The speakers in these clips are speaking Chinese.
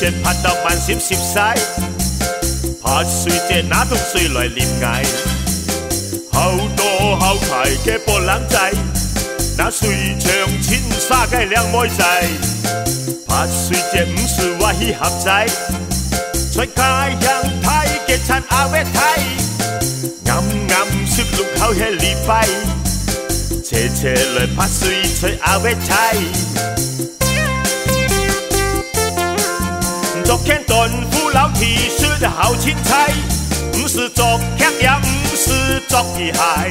节拍到满心濕晒，拍水這哪桶水來啉捱？好多好睇嘅波浪仔，那水長千沙嘅靚妹仔，拍水這唔是話去合仔，在街向睇嘅親阿威睇，啱啱雪路口嘅禮拜，斜斜來拍水在阿威睇。昨天斷褲老 T 恤的好青菜，唔是作劇也唔是作兒孩，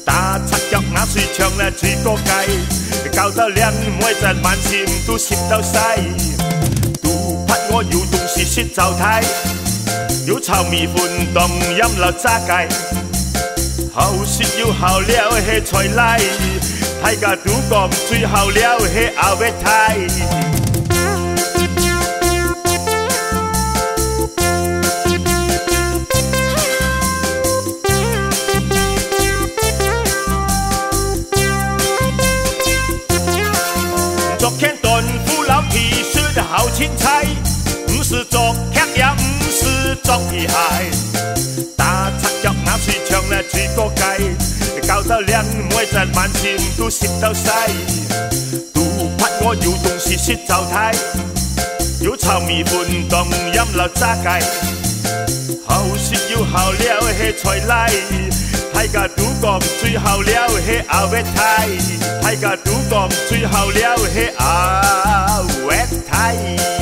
打擦腳那水長了幾個街，搞到兩妹仔滿心都濕到晒，都怕我有東西洗澡台，有炒米粉當飲了炸雞，好食又好料係菜來，大家都講最好料係阿威泰。昨天斷褲老 T 恤的好青菜，唔是作劇也唔是作兒孩，打擦腳那水長了幾個街，搞到兩妹仔滿心都濕到晒，都怕我有東西洗澡台，有炒米粉當飲了炸雞，好食又好料係菜來，大家都講最好料係阿威泰，大家都講最好料係阿威泰。